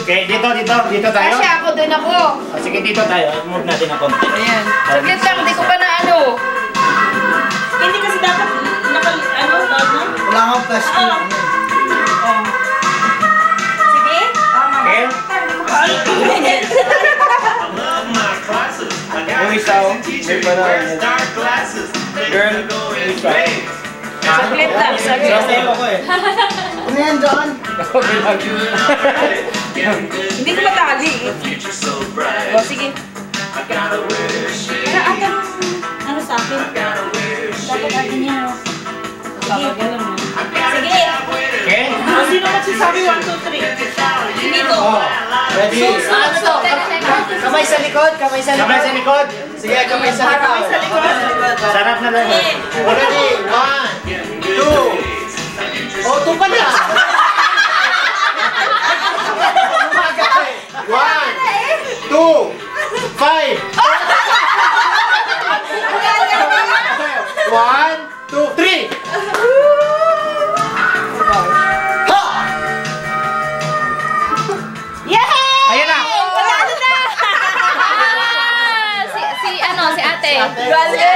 Okay, dito tayo. Kasi ako, doon ako. Sige, dito tayo. Move natin ang konti. Ayan. Saglit lang, hindi ko pa na ano. Hindi kasi dapat Wala kang plastic. Sige. Okay? Yung isaw, may parang girl, Saglit lang, saglit. Sasayaw ako eh. Ano yan, John? Ako bilang. Hindi ko matali eh. O, sige. Pero ata ano sa akin? Dapat ata niya. Sige. Sige. Okay? Sino magsasabi 1, 2, 3? Hindi ko. Ready? Ano to? Kamay sa likod, kamay sa Kamay sa likod. Sige, kamay sa likod. Kamay sa likod. Sarap na lang. Ready? 1, 2. Oh, ito pala. 1, 2, 5. 1, 2, 3. Ayan na. Panalo na! Si ate. Galing!